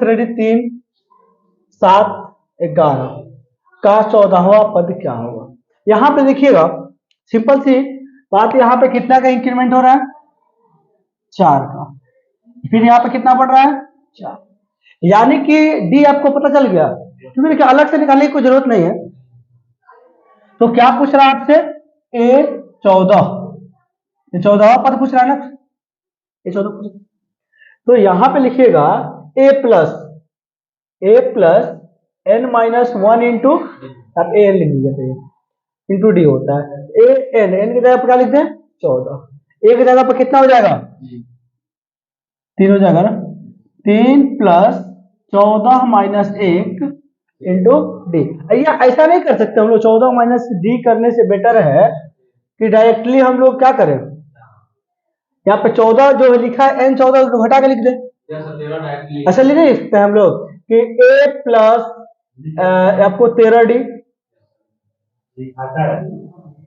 श्रेणी 3 7 11 का 14वां पद क्या होगा। यहां पे देखिएगा सिंपल सी बात, यहां पे कितना का इंक्रीमेंट हो रहा है 4 का, फिर यहां पे कितना बढ़ रहा है 4, यानी कि डी आपको पता चल गया, क्योंकि देखिए अलग से निकालने की कोई जरूरत नहीं है। तो क्या पूछ रहा है आपसे ए 14, ये 14वां पद पूछ रहा है ना, ये 14 पूछ। तो यहां पे लिखिएगा ए प्लस n माइनस 1 इंटू, आप ए एन लिख लीजिए इंटू डी होता है, ए एन की जगह पर क्या लिखते हैं 14, ए की जगह पर कितना हो जाएगा 3 हो जाएगा ना, 3 प्लस 14 माइनस 1 इंटू डी। ऐसा नहीं कर सकते हम लोग, 14 माइनस डी करने से बेटर है कि डायरेक्टली हम लोग क्या करें, यहाँ पे 14 जो लिखा है n 14 उसको घटा के लिख दे, ऐसा नहीं लिखते हैं हम लोग कि a प्लस आपको 13 डी,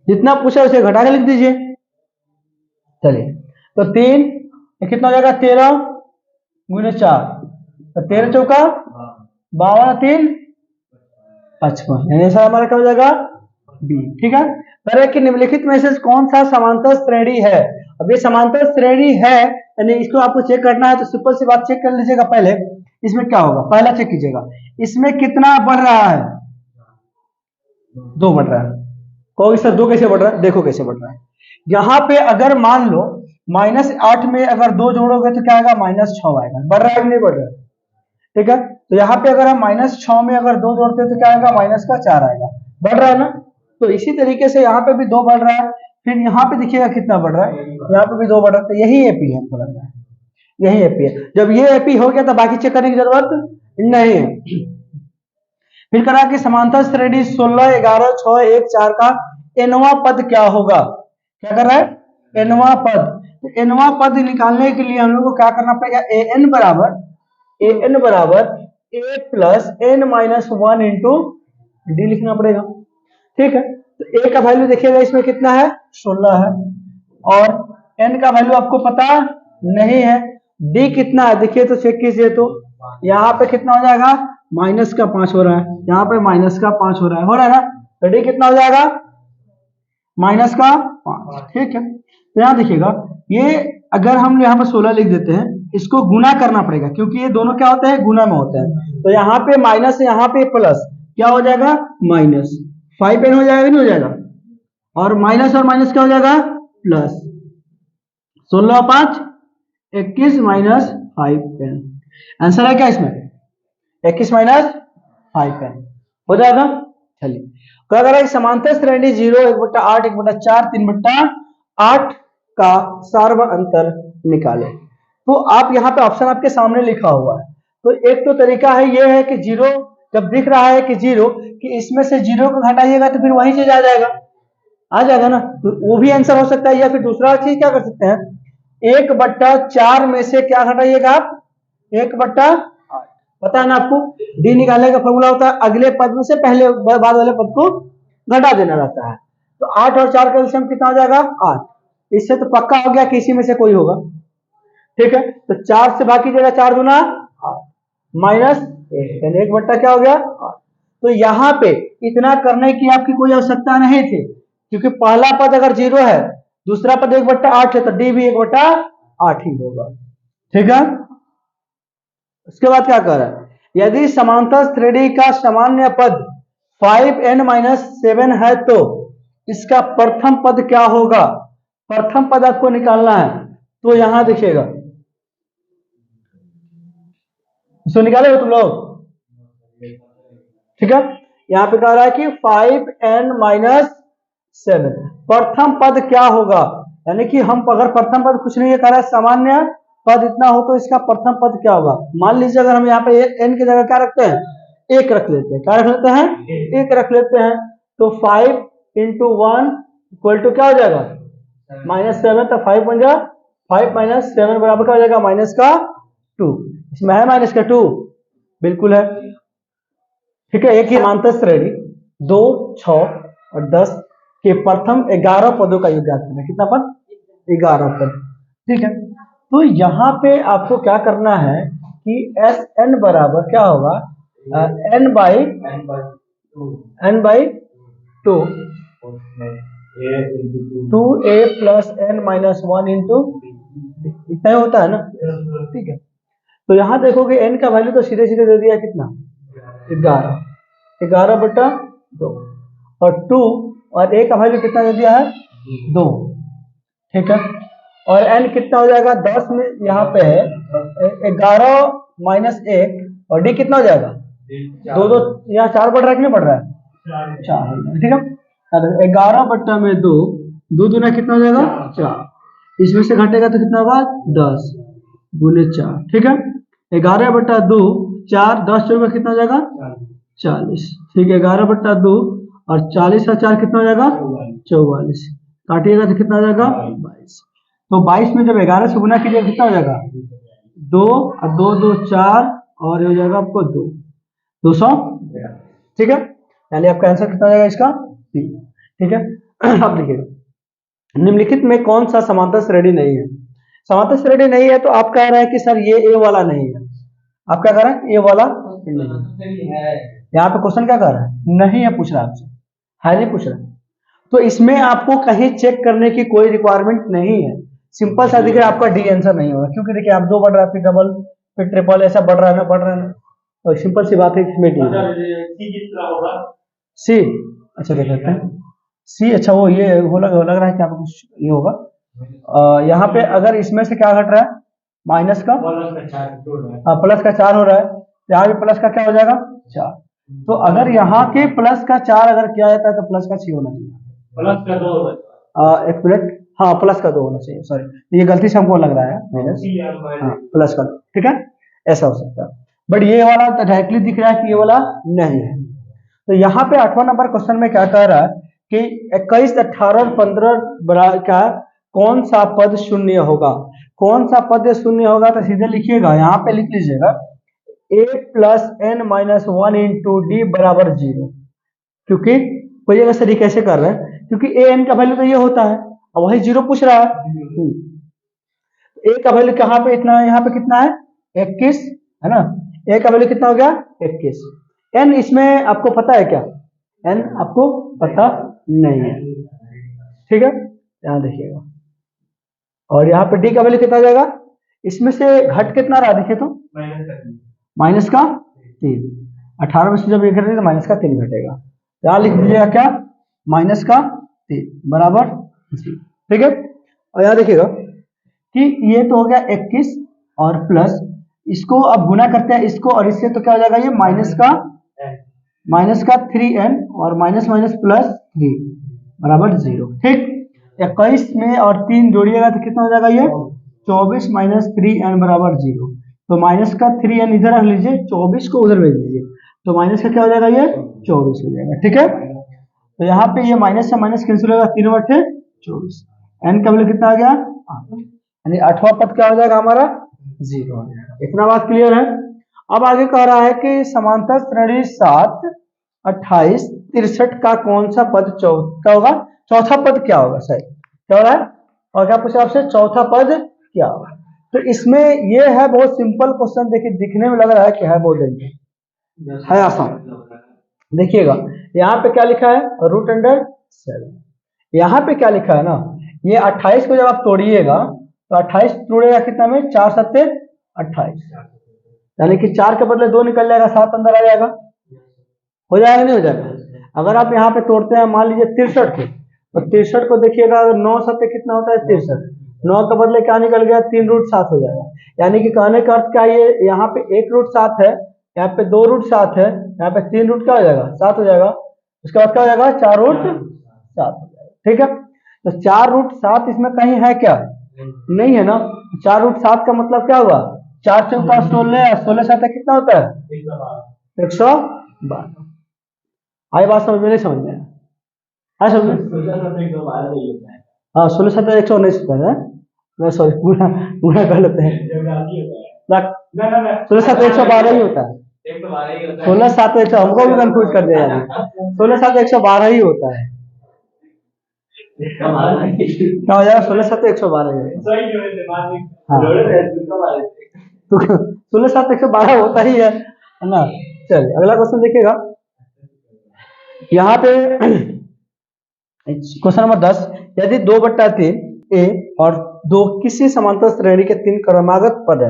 जितना पूछा उसे घटा के लिख दीजिए। चलिए तो 3 कितना हो जाएगा 13 गुने 4, तो 13 चौका 52 3 55, ऐसा हमारा क्या हो जाएगा बी। ठीक है, तरह की निम्नलिखित में से कौन सा समांतर श्रेणी है। अब ये समांतर श्रेणी है यानी इसको आपको चेक करना है, तो सिंपल सी बात चेक कर लीजिएगा। पहले इसमें क्या होगा, पहला चेक कीजिएगा इसमें कितना बढ़ रहा है 2 बढ़ रहा है। कहोगे सर 2 कैसे बढ़ रहा है, देखो कैसे बढ़ रहा है। यहां पे अगर मान लो -8 में अगर 2 जोड़ोगे तो क्या आएगा -6 आएगा, बढ़ रहा है कि नहीं बढ़ रहा है। ठीक है, तो यहाँ पे अगर हम -6 में अगर 2 जोड़ते हैं तो क्या आएगा -4 आएगा, बढ़ रहा है ना। तो इसी तरीके से यहाँ पे भी 2 बढ़ रहा है, फिर यहाँ पे देखिएगा कितना बढ़ रहा है, यहाँ पे भी 2 बढ़ रहा है, तो यही एपी है, हमको लग रहा है यही एपी है। जब ये एपी हो गया तो बाकी चेक करने की जरूरत नहीं है। फिर करा कि समांतर श्रेणी 16 11 6 1 4 का एनवां पद क्या होगा। क्या कर रहा है एनवां पद, तो एनवां पद निकालने के लिए हम लोग को क्या करना पड़ेगा, ए एन बराबर A plus N minus 1 into D लिखना पड़ेगा। ठीक है, तो ए का वैल्यू देखिएगा इसमें कितना है 16 है, और एन का वैल्यू आपको पता नहीं है, डी कितना है देखिए तो चेक कीजिए, तो यहाँ पे कितना हो जाएगा -5 हो रहा है, यहाँ पे -5 हो रहा है ना, तो डी कितना हो जाएगा -5। ठीक है, तो यहाँ देखिएगा ये अगर हम यहाँ पर 16 लिख देते हैं, इसको गुना करना पड़ेगा क्योंकि ये दोनों क्या होते हैं गुना में होते हैं। तो यहाँ पे माइनस यहाँ पे प्लस क्या हो जाएगा -5n हो जाएगा, नहीं हो जाएगा, और माइनस क्या हो जाएगा प्लस 16 5 21 -5n। आंसर है क्या इसमें 21 -5n हो जाएगा। चलिए क्या कर रहा है समांतर श्रेणी 0 1/8 1/4 3/8 का सार्व अंतर निकाले। तो आप यहाँ पे ऑप्शन आपके सामने लिखा हुआ है, तो एक तो तरीका है ये है कि 0 जब दिख रहा है कि 0 कि इसमें से 0 को घटाइएगा तो फिर वही चीज आ जाएगा ना, तो वो भी आंसर हो सकता है। या फिर दूसरा चीज क्या कर सकते हैं 1/4 में से क्या घटाइएगा आप 1/8, पता है ना आपको डी निकालने का फॉर्मूला होता है अगले पद में से पहले बाद वाले पद को घटा देना रहता है। तो 8 और 4 का एलसीएम कितना हो जाएगा 8, इससे तो पक्का हो गया कि इसी में से कोई होगा। ठीक है, तो 4 से बाकी जगह 4 दूना 8 माइनस 1 क्या हो गया 8। तो यहाँ पे इतना करने की आपकी कोई आवश्यकता नहीं थी, क्योंकि पहला पद अगर 0 है दूसरा पद 1/8 है, तो डी भी 1/8 ही होगा। ठीक है, उसके बाद क्या कर रहा है, यदि समांतर श्रेणी का सामान्य पद 5n-7 है तो इसका प्रथम पद क्या होगा। प्रथम पद आपको निकालना है, तो यहां देखिएगा इसको निकाले तुम लोग। ठीक है, यहां पे कह रहा है कि 5n-7 प्रथम पद क्या होगा, यानी कि हम अगर प्रथम पद कुछ नहीं कह रहा है सामान्य पद इतना हो तो इसका प्रथम पद क्या होगा। मान लीजिए अगर हम यहाँ पे n की जगह क्या रखते हैं 1 रख लेते हैं, क्या रख लेते हैं 1 रख लेते हैं, तो 5 × 1 इक्वल टू क्या हो जाएगा -7, तो 5 बन जाएगा 5 - 7 बराबर क्या हो जाएगा -2। इसमें है -2 बिल्कुल है। ठीक है, एक ही समांतर श्रेणी 2 6 और 10 के प्रथम 11 पदों का योग ज्ञात करना। कितना पद 11 पद। ठीक है, तो यहाँ पे आपको क्या करना है कि एस एन बराबर क्या होगा, N by two, 2a plus N minus 1 into, इतना ही होता है ना, ठीक है। तो यहाँ देखोगे n का वैल्यू तो सीधे सीधे दे दिया कितना, 11/2, और 2 और a का वैल्यू कितना दे दिया है, 2, ठीक है। और n कितना हो जाएगा, 10 में यहाँ पे है 11 माइनस 1, और d कितना हो जाएगा, 2 यहाँ 4 बढ़ रहा है कि नहीं बढ़ रहा है, 4 हो जाएगा, ठीक है। 11/2, 2 दूना कितना हो जाएगा, 4, इसमें से घटेगा तो कितना होगा, 10 गुने 4, ठीक है। 11/2, 4, 10 चौका कितना हो जाएगा, 40, ठीक है। 11/2 और 40 का 4 कितना हो जाएगा, 44, काटिएगा तो कितना हो जाएगा, 22। तो 22 में जब 11 से गुना कीजिएगा कितना हो जाएगा, 2 और 2 2 4, और ये हो जाएगा आपको 200, ठीक है। यानी आपका आंसर कितना हो जाएगा इसका, ठीक है। अब देखिएगा निम्नलिखित में कौन सा समांतर श्रेणी नहीं है। समांतर श्रेणी नहीं है तो आप कह रहे हैं कि सर ये ए वाला नहीं है, आप क्या कह रहे हैं, ए वाला नहीं है। यहाँ पे क्वेश्चन क्या कर रहा है, नहीं है पूछ रहा है आपसे, है नहीं पूछ रहा है। तो इसमें आपको कहीं चेक करने की कोई रिक्वायरमेंट नहीं है, सिंपल सा देखिए आपका डी आंसर नहीं होगा, क्योंकि देखिए आप 2 बढ़ रहा है, फिर डबल, फिर ट्रिपल, ऐसा बढ़ रहा है ना, तो सिंपल सी बात है इसमें डी सी। अच्छा देख लेते हैं सी, अच्छा वो ये लग रहा है कि आपको कुछ ये होगा, यहाँ पे अगर इसमें से क्या घट रहा है, माइनस का प्लस का 4 हो रहा है, यहाँ भी प्लस का क्या हो जाएगा, 4। तो अगर यहाँ के प्लस का 4 अगर किया जाता है तो प्लस का 6 होना चाहिए, प्लस का 2, एक मिनट, हाँ प्लस का 2 होना चाहिए, सॉरी ये गलती से हमको लग रहा है माइनस, हाँ प्लस का 2, ठीक है, ऐसा हो सकता है। बट ये वाला डायरेक्टली दिख रहा है कि ये वाला नहीं है। तो यहाँ पे 8वां नंबर क्वेश्चन में क्या कह रहा है कि 21, 18 और 15 का कौन सा पद शून्य होगा, कौन सा पद शून्य होगा, तो सीधे लिखिएगा, यहाँ पे लिख लीजिएगा a plus N minus 1 into D बराबर 0, क्योंकि कोई सर ये कैसे कर रहे हैं, क्योंकि ए एन का वैल्यू तो ये होता है और वही 0 पूछ रहा है। ए का वैल्यू कहाँ पे इतना है, यहाँ पे कितना है 21 है ना, ए का वैल्यू कितना हो गया 21। एन इसमें आपको पता है क्या, एन आपको पता नहीं है, ठीक है, यहाँ देखिएगा। और यहाँ पे डी का वैल्यू कितना हो जाएगा, इसमें से घट कितना रहा देखिए तो, माइनस का 3, 18 में से जब ये घटेगा तो माइनस का 3 घटेगा, यहाँ लिख दीजिएगा क्या, माइनस का 3 बराबर 3, ठीक है। और यहाँ देखिएगा कि ये तो हो गया 21 और प्लस, इसको अब गुना करते हैं इसको और इससे, तो क्या हो जाएगा ये माइनस का 3n और माइनस माइनस प्लस 3 बराबर 0, ठीक। 21 में और 3 जोड़िएगा तो कितना हो जाएगा ये 24 माइनस 3n बराबर 0, तो माइनस का 3n इधर रख लीजिए, 24 को उधर भेज दीजिए, तो माइनस का क्या हो जाएगा ये 24 हो जाएगा, ठीक है। तो यहाँ पे ये माइनस से माइनस कैंसिल होगा, 3/24, n का वैल्यू कितना आ गया 8, यानी 8वां पद क्या हो जाएगा हमारा 0 हो जाएगा। इतना बात क्लियर है। अब आगे कह रहा है कि समांतर श्रेणी 7, 28, 63 का कौन सा पद क्या होगा, चौथा पद क्या होगा, सर क्या हो रहा है, और क्या पूछा आपसे, चौथा पद क्या होगा। तो इसमें ये है बहुत सिंपल क्वेश्चन, देखिए दिखने में लग रहा है कि है बहुत डेंजर, है आसान। देखिएगा यहाँ पे क्या लिखा है √7, यहाँ पे क्या लिखा है ना, ये 28 को जब आप तोड़िएगा तो 28 तोड़ेगा कितना में, 4 7 28, यानी कि 4 के बदले 2 निकल जाएगा, 7 अंदर आ जाएगा, हो जाएगा नहीं हो जाएगा। अगर आप यहाँ पे तोड़ते हैं मान लीजिए 63 को, तो 63 को देखिएगा 9 7 कितना होता है 63, 9 के बदले क्या निकल गया 3√7 हो जाएगा, यानी कि कहने का अर्थ क्या, ये यहाँ पे 1√7 है, यहाँ पे 2√7 है, यहाँ पे 3 रूट क्या हो जाएगा 7 हो जाएगा, उसके बाद क्या हो जाएगा 4√7 हो जाएगा, ठीक है। तो 4√7 इसमें कहीं है क्या, नहीं है ना, 4√7 का मतलब क्या हुआ, 4 चौका 16, 16 7 कितना होता है 112। आई बात समझ में, नहीं समझ में आया, समझ में, हाँ 16 7 119 होता है, मैं सॉरी पूरा कर लेते हैं, 16 7 112 ही होता है, 16 7 100, हमको भी कंफ्यूज कर दिया यार, 16 7 112 ही होता है, क्या हो जाएगा 16 7 112 ही होता है। हाँ। तो 16 7 112 होता ही है ना। चलिए अगला क्वेश्चन देखिएगा यहाँ पे क्वेश्चन नंबर 10, यदि 2/3 ए और 2 किसी समांतर श्रेणी के 3 क्रमागत पद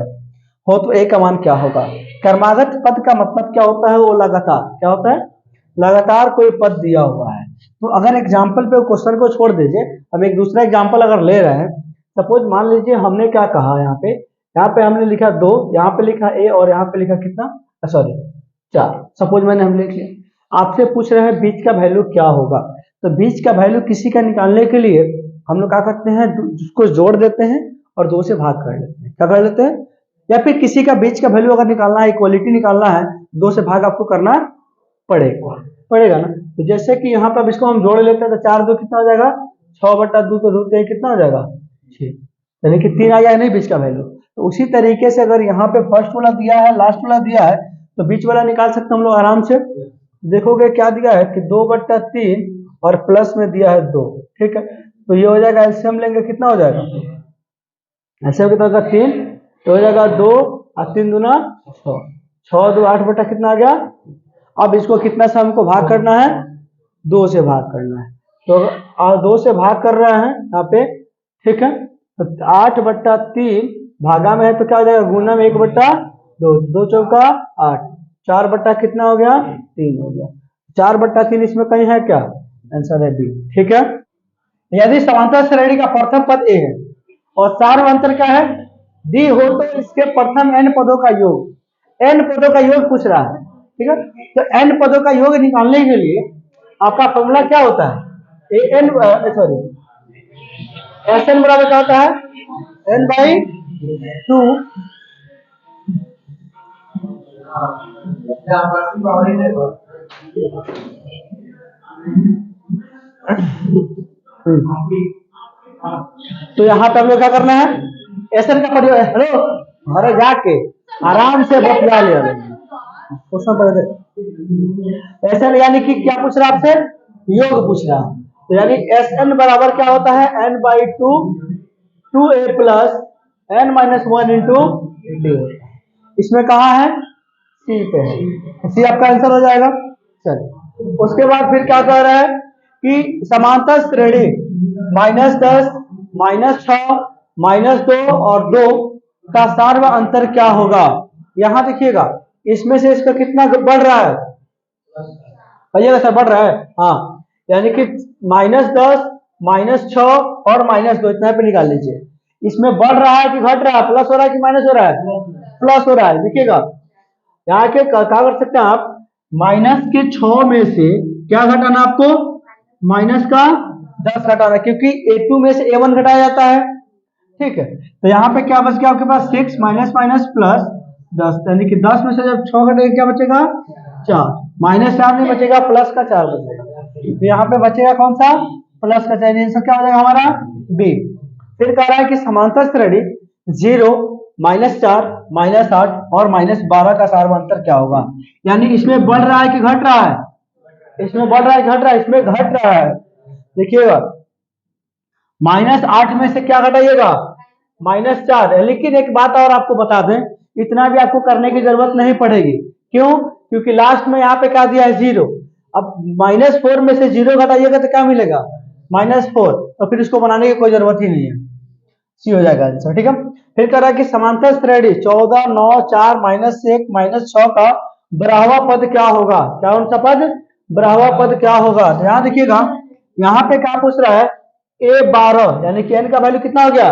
हो तो ए का मान क्या होगा। क्रमागत पद का मतलब क्या होता है, वो लगातार क्या होता है, लगातार कोई पद दिया हुआ है। तो अगर एग्जाम्पल पे क्वेश्चन को छोड़ दीजिए, हम एक दूसरा एग्जाम्पल अगर ले रहे हैं, सपोज मान लीजिए हमने क्या कहा, यहाँ पे हमने लिखा 2, यहाँ पे लिखा ए और यहाँ पे लिखा कितना, सॉरी 4, सपोज मैंने हम लिख लिया। आपसे पूछ रहे हैं बीच का वैल्यू क्या होगा। तो बीच का वैल्यू किसी का निकालने के लिए हम लोग क्या करते हैं, उसको जोड़ देते हैं और 2 से भाग कर लेते हैं। क्या कर लेते हैं, या फिर किसी का बीच का वैल्यू अगर निकालना है, इक्वलिटी निकालना है, 2 से भाग आपको करना पड़ेगा ना। तो जैसे कि यहाँ पर अब इसको हम जोड़ लेते हैं तो 4 2 कितना हो जाएगा, 6/2 तो रूट कितना हो जाएगा 6, यानी कि 3 आ गया नहीं बीच का वैल्यू। तो उसी तरीके से अगर यहाँ पे फर्स्ट वाला दिया है, लास्ट वाला दिया है, तो बीच वाला निकाल सकते हैं हम लोग आराम से। देखोगे क्या दिया है कि 2/3 और प्लस में दिया है 2, ठीक है। तो ये हो जाएगा, एलसीएम लेंगे कितना हो जाएगा, एलसीएम कितना होगा 3, तो हो जाएगा 2 और 3 दूना 6, 6 2 8 बटा कितना आ गया। अब इसको कितना से हमको भाग करना है, 2 से भाग करना है। तो 2 से भाग कर रहे हैं यहाँ पे, ठीक है। तो 8/3 भागा में है तो क्या हो जाएगा, गुना में 1/2, 2 चौका 8, 4 कितना हो गया 3 हो गया। 4/3 इसमें कहीं है क्या, आंसर है बी, ठीक है। यदि समांतर श्रेणी का प्रथम पद ए है और सार्वअंतर क्या है डी हो, तो इसके प्रथम n पदों का योग, n पदों का योग पूछ रहा है, ठीक है। तो n पदों का योग निकालने के लिए आपका फॉर्मूला क्या होता है, एस एन बराबर क्या होता है, n/2। तो यहाँ पे हम लोग क्या करना है, एसएन का प्रयोग, हेलो घरे जाके आराम से बतिया लिया एसएन, यानी कि क्या पूछ रहा है आपसे, योग पूछ रहा है। तो यानी एसएन बराबर क्या होता है, n/2 2a plus n-1 into D. इसमें कहा है सी पे है, सी आपका आंसर हो जाएगा। चल उसके बाद फिर क्या कह रहा है कि समांतर श्रेणी -10 -6 -2 और 2 का सार्व अंतर क्या होगा। यहां देखिएगा इसमें से इसका कितना बढ़ रहा है, भैया सर बढ़ रहा है, हाँ, यानी कि -10 -6 और -2 इतना पे निकाल लीजिए। इसमें बढ़ रहा है कि घट रहा है, प्लस हो रहा है कि माइनस हो रहा है, प्लस हो रहा है। देखिएगा यहाँ के क्या कर सकते हैं आप, माइनस के 6 में से क्या घटाना आपको, माइनस का 10 घटाना, क्योंकि a2 में से a1 घटाया जाता है, ठीक है। तो यहाँ पे क्या बच गया आपके पास 6 माइनस माइनस प्लस 10, यानी कि 10 में से जब 6 घटेगा क्या बचेगा 4, -4 नहीं बचेगा, प्लस का 4 बचेगा। तो यहाँ पे बचेगा कौन सा, प्लस का 4, आंसर क्या हो जाएगा हमारा बी। फिर कह रहा है कि समांतर श्रेणी 0 -4 -8 और -12 का सार्वअंतर क्या होगा। यानी इसमें बढ़ रहा है कि घट रहा है, इसमें बढ़ रहा है घट रहा है, इसमें घट रहा है। देखिएगा -8 में से क्या घटाइएगा, -4। लेकिन एक बात और आपको बता दें, इतना भी आपको करने की जरूरत नहीं पड़ेगी। क्यों, क्योंकि लास्ट में यहाँ पे क्या दिया है 0। अब -4 में से 0 घटाइएगा तो क्या मिलेगा -4, तो फिर इसको बनाने की कोई जरूरत ही नहीं है, सी हो जाएगा आंसर, ठीक है। फिर कह रहा है कि समांतर श्रेणी 14 9 4 -1 -6 का बराहवा पद क्या होगा। क्या कौन सा पद, बराहवा पद क्या होगा। तो यहाँ देखिएगा यहाँ पे क्या पूछ रहा है, a12, यानी कि n का वैल्यू कितना हो गया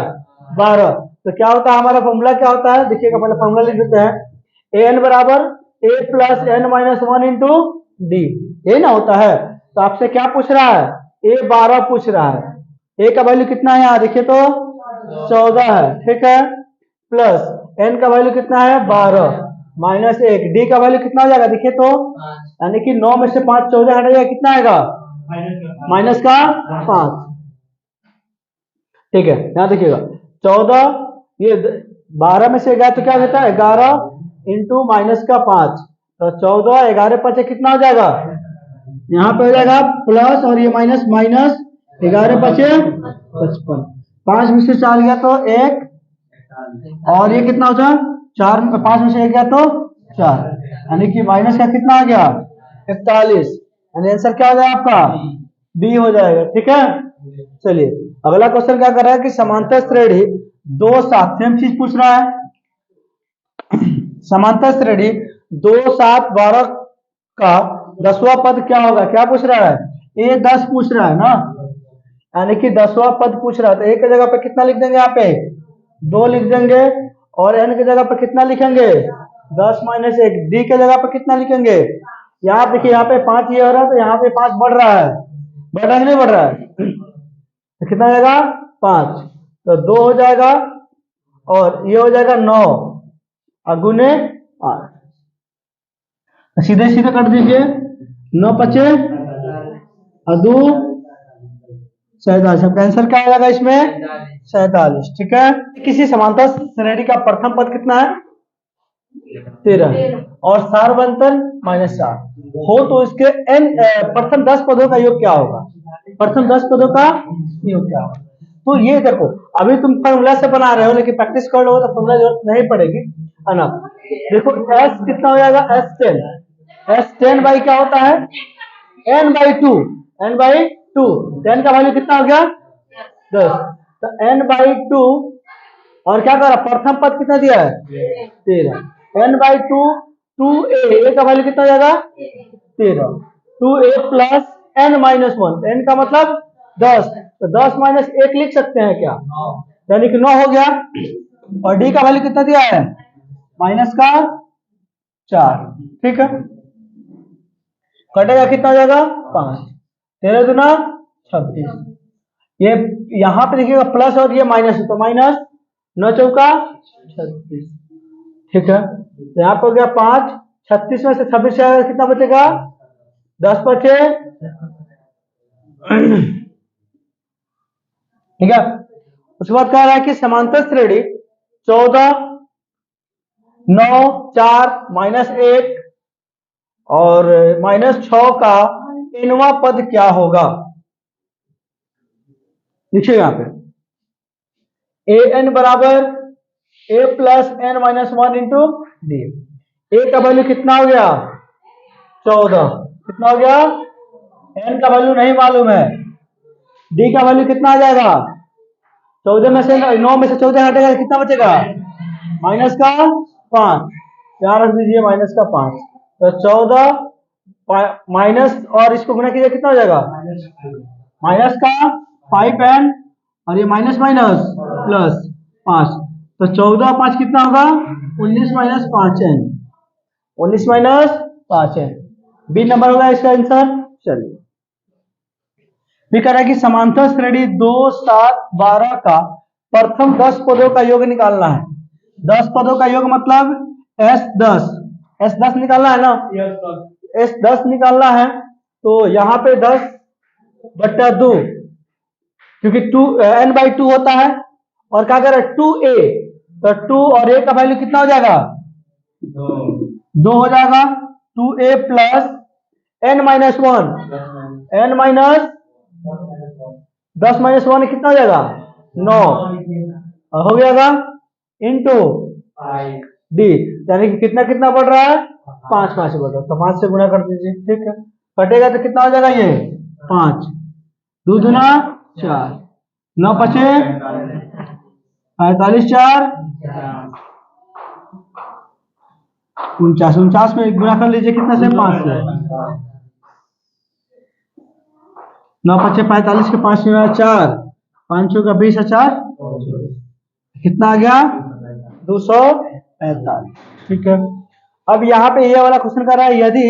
12। तो क्या होता है हमारा फॉर्मूला, क्या होता है देखिएगा, पहले फॉर्मूला लिख देते हैं, an बराबर a plus n-1 into D, ये ना होता है। तो आपसे क्या पूछ रहा है, a12 पूछ रहा है, a का वैल्यू कितना है यहाँ देखिए तो 14 है, ठीक है, प्लस n का वैल्यू कितना है 12 -1, डी का वैल्यू कितना हो जाएगा देखिए तो, यानी कि 9 में से 5 14 हटाइएगा कितना आएगा माइनस का 5, ठीक है। यहाँ देखिएगा 14, ये 12 में से गया तो क्या होता है 11 इंटू माइनस का 5, तो 14 11 5 कितना हो जाएगा, यहाँ पे हो जाएगा प्लस और ये माइनस माइनस, 11 5 55, 5 में से 4 गया तो 1, और ये कितना होता है 4 5 में से 1 गया तो 4, यानी कि माइनस का कितना आ गया 41, यानी आंसर क्या हो जाएगा आपका बी हो जाएगा। ठीक है, चलिए अगला क्वेश्चन क्या कर रहा है कि समांतर श्रेणी दो साथ, सेम चीज पूछ रहा है। समांतर श्रेणी 2 7 12 का 10वां पद क्या होगा, क्या पूछ रहा है, ये 10 पूछ रहा है ना, यानी कि 10वां पद पूछ रहा है। तो ए की जगह पे कितना लिख देंगे, यहाँ पे 2 लिख देंगे, और एन की जगह पे कितना लिखेंगे 10 माइनस 1। डी की जगह पे कितना लिखेंगे, यहाँ देखिए यहाँ पे 5 ये हो रहा है, तो यहाँ पे 5 बढ़ रहा है, बढ़ रहा है नहीं बढ़ रहा है, तो कितना हो जाएगा 5, तो 2 हो जाएगा, और ये हो जाएगा 9 अगुने 8, सीधे सीधे कर दीजिए, 9 पचे अदू 47, आपका आंसर क्या हो जाएगा इसमें 47। ठीक है, किसी समांतर श्रेणी का प्रथम पद कितना है 13 और सार्वंतर -4 हो तो इसके n प्रथम 10 पदों का योग क्या होगा, प्रथम 10 पदों का योग क्या होगा। तो ये देखो अभी तुम फॉर्मूला से बना रहे हो, लेकिन प्रैक्टिस कर लो तो फॉर्मूला जरूरत नहीं पड़ेगी, है ना। देखो s कितना हो जाएगा S10 बाई क्या होता है n/2, n/2, 10 का वैल्यू कितना हो गया 10, तो n/2, और क्या कर रहा प्रथम पद कितना दिया है 13, n/2 2a का वैल्यू कितना हो जाएगा 13, 2a प्लस n-1, n का मतलब 10, तो 10 माइनस 1 लिख सकते हैं क्या, यानी कि 9 हो गया, और d का वैल्यू कितना दिया है माइनस का 4। ठीक है, कटेगा कितना हो जाएगा 5, 13 दूना 26, ये यहाँ पे देखिएगा प्लस और ये माइनस है, तो माइनस 9 चौका 36। ठीक है, तो यहाँ पे हो गया 5, 36 में से 26 से कितना बचेगा 10 बचे। ठीक है, उसके बाद कह रहा है कि समांतर श्रेणी 14 9 4 -1 और -6 का nवां पद क्या होगा, लिखिए यहाँ पे an बराबर a plus n-1 into D. A का वैल्यू कितना हो गया 14, कितना हो गया, n का वैल्यू नहीं मालूम है, डी का वैल्यू कितना आ जाएगा 14 में से 9 में से 14 हटेगा कितना बचेगा माइनस का 5, यहाँ रख दीजिए माइनस का 5, तो 14 माइनस और इसको गुना कीजिए कितना हो जाएगा माइनस का 5n, और ये माइनस माइनस प्लस 5, तो 14 5 कितना होगा 19 minus 5n, 19 minus 5n, B number होगा इसका आंसर। चलिए भी कह रहा है कि समांतर श्रेणी 2 7 12 का प्रथम 10 पदों का योग निकालना है। 10 पदों का योग मतलब S10 निकालना है ना, S10 निकालना है, तो यहाँ पे 10/2, क्योंकि 2 n/2 होता है, और क्या कर रहा है 2a, तो 2 और a का वैल्यू कितना हो जाएगा 2 हो जाएगा, 2a plus n-1, n minus 10 minus 1 कितना हो जाएगा 9, और हो जाएगा इंटू डी, यानी कि कितना कितना बढ़ रहा है 5 5 बढ़ रहा है, तो 5 से गुना कर दीजिए। ठीक है, कटेगा तो कितना हो जाएगा ये 5, 2 दूना 4, 9 पचे 45, 4 49 में गुना कर लीजिए कितना से 5 से, 9 पचे 45 के 5 में 4, 5 का 20 है 4, कितना आ गया 245। ठीक है, अब यहाँ पे ये वाला क्वेश्चन कर रहा है यदि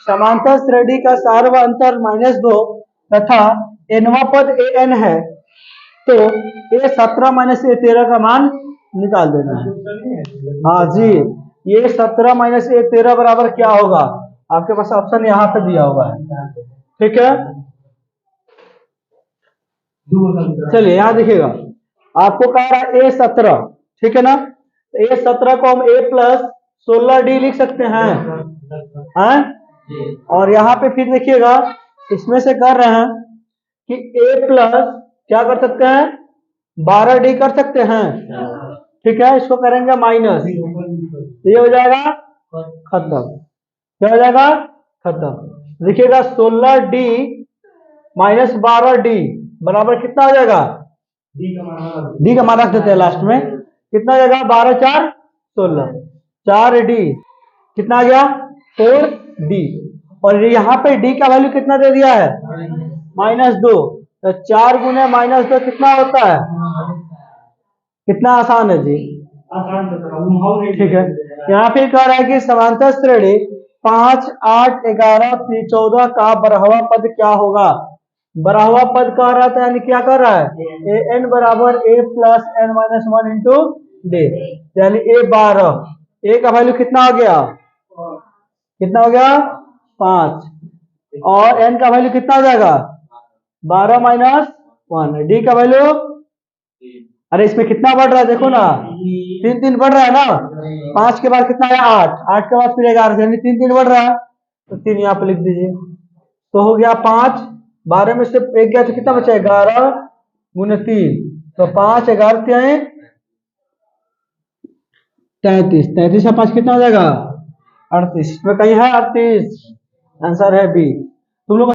समांतर श्रेणी का सार्वअंतर -2 तथा nवां पद an है तो a17 माइनस a13 का मान निकाल देना है। हाँ जी, ये 17 माइनस a13 बराबर क्या होगा, आपके पास ऑप्शन यहाँ पे दिया हुआ है। ठीक है, चलिए यहाँ देखिएगा, आपको कह रहा है a17, ठीक है ना, a17 को हम a प्लस 16d लिख सकते हैं, और यहाँ पे फिर देखिएगा इसमें से कर रहे हैं कि a प्लस क्या कर सकते हैं 12d कर सकते हैं। ठीक है, इसको करेंगे माइनस, तो ये हो जाएगा खत्म। क्या हो जाएगा? खत्म। लिखिएगा 16D माइनस 12D बराबर कितना हो जाएगा? डी का मान रख देते हैं लास्ट में। कितना हो जाएगा? 12 4 16, 4D कितना आ गया? 4D। और यहाँ पे D का वैल्यू कितना दे दिया है? -2। तो 4 गुने -2 कितना होता है? कितना आसान है जी। ठीक है। यहाँ पे कह रहा है कि समांतर श्रेणी 5 8 11 14 का बरहवा पद क्या होगा? बरहवा पद कह रहा था, यानी क्या कर रहा है? an बराबर a plus n minus 1 into day, यानी a 12। a का वैल्यू कितना हो गया? कितना हो गया? 5। और n का वैल्यू कितना हो जाएगा? 12 माइनस 1। d का वैल्यू, अरे इसमें कितना बढ़ रहा है देखो ना, 3 3 बढ़ रहा है ना। 5 के बाद कितना है? 8। 8 के बाद फिर 11, यानी 3 3 बढ़ रहा है। तो 3 यहाँ पे लिख दीजिए। तो हो गया 5, 12 में से 1 गया तो कितना बचा? 11 गुने 3, तो 5 11 33। 33 का 5 कितना हो जाएगा? 38। इसमें कहीं है 38? आंसर है बी। तुम लोग